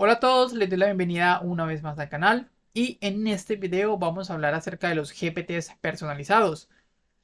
Hola a todos, les doy la bienvenida una vez más al canal y en este video vamos a hablar acerca de los GPTs personalizados.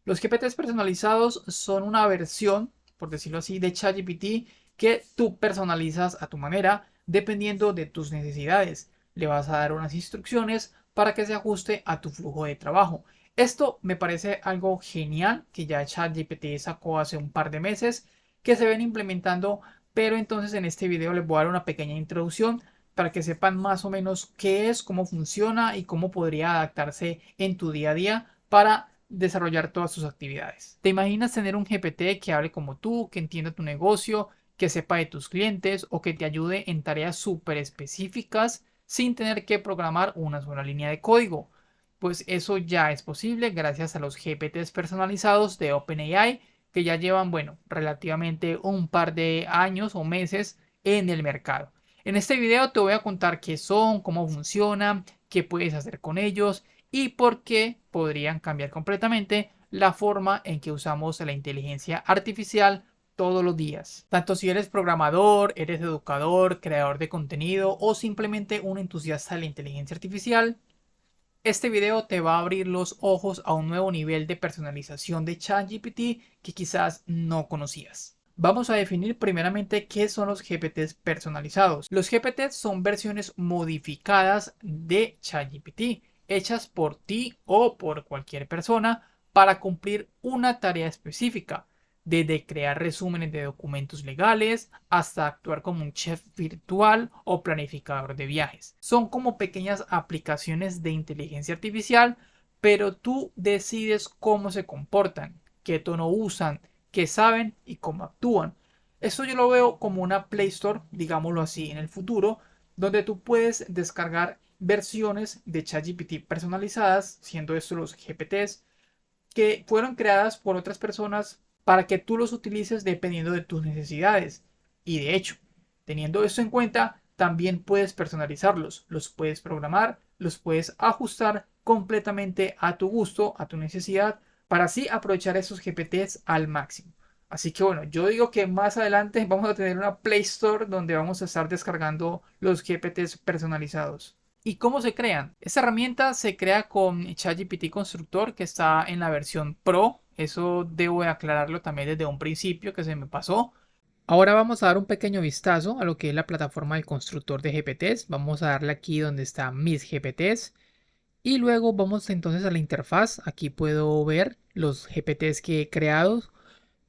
Los GPTs personalizados son una versión, por decirlo así, de ChatGPT que tú personalizas a tu manera dependiendo de tus necesidades. Le vas a dar unas instrucciones para que se ajuste a tu flujo de trabajo. Esto me parece algo genial que ya ChatGPT sacó hace un par de meses que se ven implementando, pero entonces en este video les voy a dar una pequeña introducción para que sepan más o menos qué es, cómo funciona y cómo podría adaptarse en tu día a día para desarrollar todas tus actividades. ¿Te imaginas tener un GPT que hable como tú, que entienda tu negocio, que sepa de tus clientes o que te ayude en tareas súper específicas sin tener que programar una sola línea de código? Pues eso ya es posible gracias a los GPTs personalizados de OpenAI que ya llevan, bueno, relativamente un par de años o meses en el mercado. En este video te voy a contar qué son, cómo funcionan, qué puedes hacer con ellos y por qué podrían cambiar completamente la forma en que usamos la inteligencia artificial todos los días. Tanto si eres programador, eres educador, creador de contenido o simplemente un entusiasta de la inteligencia artificial, este video te va a abrir los ojos a un nuevo nivel de personalización de ChatGPT que quizás no conocías. Vamos a definir primeramente qué son los GPTs personalizados. Los GPTs son versiones modificadas de ChatGPT, hechas por ti o por cualquier persona para cumplir una tarea específica, desde crear resúmenes de documentos legales hasta actuar como un chef virtual o planificador de viajes. Son como pequeñas aplicaciones de inteligencia artificial, pero tú decides cómo se comportan, qué tono usan, qué saben y cómo actúan. Esto yo lo veo como una Play Store, digámoslo así, en el futuro, donde tú puedes descargar versiones de ChatGPT personalizadas, siendo estos los GPTs, que fueron creadas por otras personas para que tú los utilices dependiendo de tus necesidades. Y de hecho, teniendo esto en cuenta, también puedes personalizarlos, los puedes programar, los puedes ajustar completamente a tu gusto, a tu necesidad, para así aprovechar esos GPTs al máximo. Así que bueno, yo digo que más adelante vamos a tener una Play Store donde vamos a estar descargando los GPTs personalizados. ¿Y cómo se crean? Esta herramienta se crea con ChatGPT Constructor que está en la versión Pro. Eso debo de aclararlo también desde un principio que se me pasó. Ahora vamos a dar un pequeño vistazo a lo que es la plataforma del constructor de GPTs. Vamos a darle aquí donde está mis GPTs. Y luego vamos entonces a la interfaz. Aquí puedo ver los GPTs que he creado.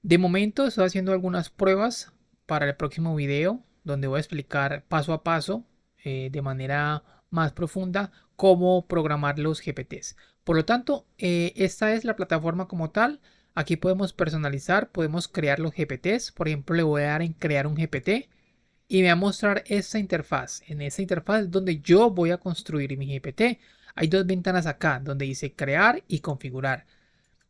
De momento estoy haciendo algunas pruebas para el próximo video donde voy a explicar paso a paso de manera más profunda cómo programar los GPTs. Por lo tanto, esta es la plataforma como tal. Aquí podemos personalizar, podemos crear los GPTs. Por ejemplo, le voy a dar en crear un GPT y me va a mostrar esta interfaz. En esta interfaz es donde yo voy a construir mi GPT. Hay dos ventanas acá donde dice crear y configurar.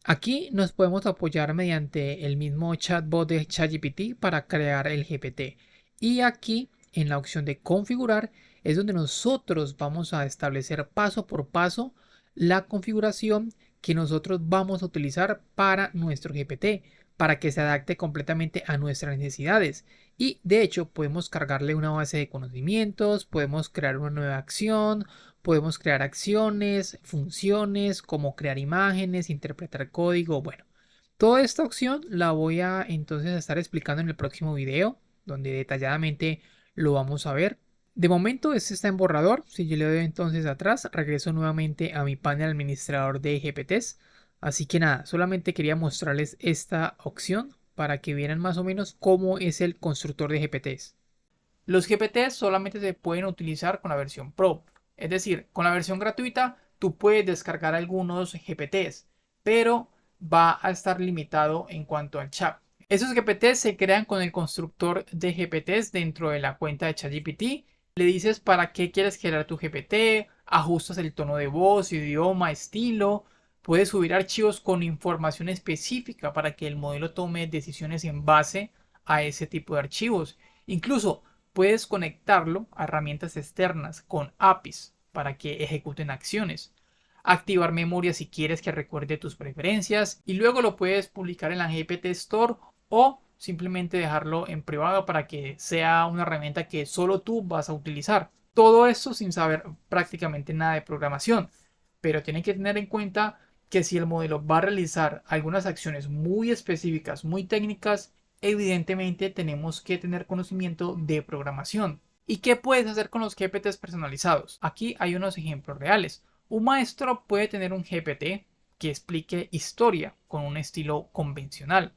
Aquí nos podemos apoyar mediante el mismo chatbot de ChatGPT para crear el GPT. Y aquí en la opción de configurar es donde nosotros vamos a establecer paso por paso la configuración que nosotros vamos a utilizar para nuestro GPT, para que se adapte completamente a nuestras necesidades. Y de hecho podemos cargarle una base de conocimientos, podemos crear una nueva acción, podemos crear acciones, funciones, como crear imágenes, interpretar código. Bueno, toda esta opción la voy a entonces estar explicando en el próximo video, donde detalladamente lo vamos a ver. De momento este está en borrador. Si yo le doy entonces atrás, regreso nuevamente a mi panel administrador de GPTs. Así que nada, solamente quería mostrarles esta opción para que vieran más o menos cómo es el constructor de GPTs. Los GPTs solamente se pueden utilizar con la versión Pro. Es decir, con la versión gratuita tú puedes descargar algunos GPTs, pero va a estar limitado en cuanto al chat. Esos GPTs se crean con el constructor de GPTs dentro de la cuenta de ChatGPT. Le dices para qué quieres crear tu GPT, ajustas el tono de voz, idioma, estilo. Puedes subir archivos con información específica para que el modelo tome decisiones en base a ese tipo de archivos. Incluso puedes conectarlo a herramientas externas con APIs para que ejecuten acciones. Activar memoria si quieres que recuerde tus preferencias y luego lo puedes publicar en la GPT Store o simplemente dejarlo en privado para que sea una herramienta que solo tú vas a utilizar. Todo esto sin saber prácticamente nada de programación, pero tienen que tener en cuenta que si el modelo va a realizar algunas acciones muy específicas, muy técnicas, evidentemente tenemos que tener conocimiento de programación. ¿Y qué puedes hacer con los GPTs personalizados? Aquí hay unos ejemplos reales. Un maestro puede tener un GPT que explique historia con un estilo convencional.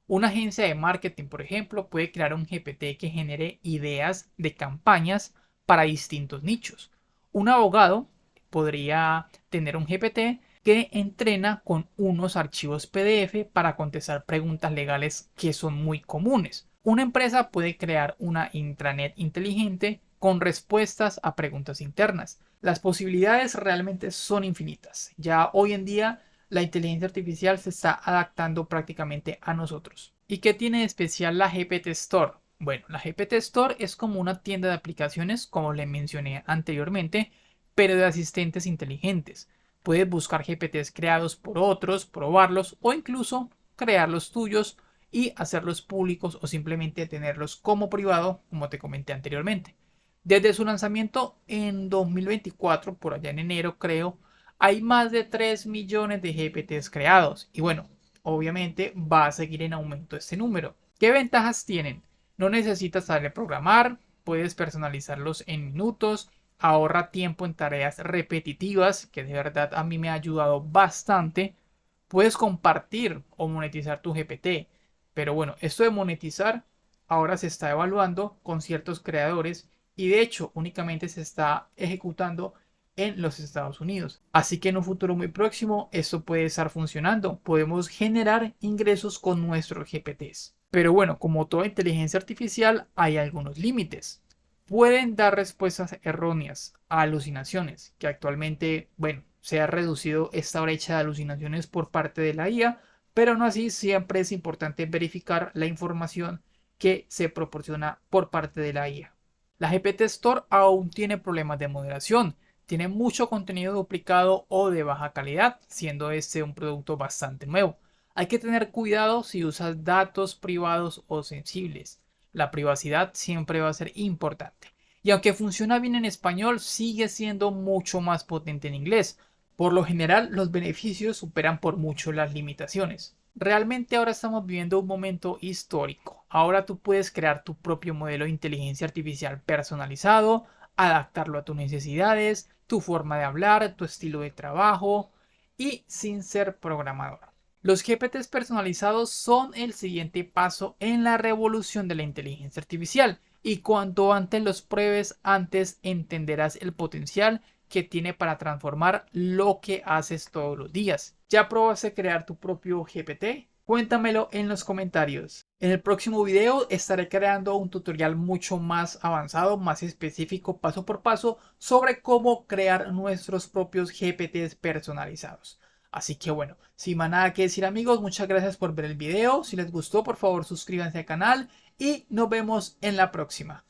Una agencia de marketing, por ejemplo, puede crear un GPT que genere ideas de campañas para distintos nichos. Un abogado podría tener un GPT que entrena con unos archivos PDF para contestar preguntas legales que son muy comunes. Una empresa puede crear una intranet inteligente con respuestas a preguntas internas. Las posibilidades realmente son infinitas. Ya hoy en día la inteligencia artificial se está adaptando prácticamente a nosotros. ¿Y qué tiene de especial la GPT Store? Bueno, la GPT Store es como una tienda de aplicaciones, como le mencioné anteriormente, pero de asistentes inteligentes. Puedes buscar GPTs creados por otros, probarlos o incluso crear los tuyos y hacerlos públicos o simplemente tenerlos como privado, como te comenté anteriormente. Desde su lanzamiento en 2024, por allá en enero creo, hay más de 3 millones de GPTs creados y bueno, obviamente va a seguir en aumento este número. ¿Qué ventajas tienen? No necesitas saber programar, puedes personalizarlos en minutos, ahorra tiempo en tareas repetitivas, que de verdad a mí me ha ayudado bastante. Puedes compartir o monetizar tu GPT, pero bueno, esto de monetizar ahora se está evaluando con ciertos creadores y de hecho únicamente se está ejecutando en los Estados Unidos. Así que en un futuro muy próximo esto puede estar funcionando. Podemos generar ingresos con nuestros GPTs. Pero bueno, como toda inteligencia artificial hay algunos límites. Pueden dar respuestas erróneas a alucinaciones, que actualmente, bueno, se ha reducido esta brecha de alucinaciones por parte de la IA, pero aún así siempre es importante verificar la información que se proporciona por parte de la IA. La GPT Store aún tiene problemas de moderación, tiene mucho contenido duplicado o de baja calidad, siendo este un producto bastante nuevo. Hay que tener cuidado si usas datos privados o sensibles. La privacidad siempre va a ser importante. Y aunque funciona bien en español, sigue siendo mucho más potente en inglés. Por lo general, los beneficios superan por mucho las limitaciones. Realmente ahora estamos viviendo un momento histórico. Ahora tú puedes crear tu propio modelo de inteligencia artificial personalizado, adaptarlo a tus necesidades, tu forma de hablar, tu estilo de trabajo y sin ser programador. Los GPTs personalizados son el siguiente paso en la revolución de la inteligencia artificial y cuanto antes los pruebes, antes entenderás el potencial que tiene para transformar lo que haces todos los días. ¿Ya probaste crear tu propio GPT? Cuéntamelo en los comentarios. En el próximo video estaré creando un tutorial mucho más avanzado, más específico, paso por paso, sobre cómo crear nuestros propios GPTs personalizados. Así que bueno, sin más nada que decir amigos, muchas gracias por ver el video. Si les gustó, por favor suscríbanse al canal y nos vemos en la próxima.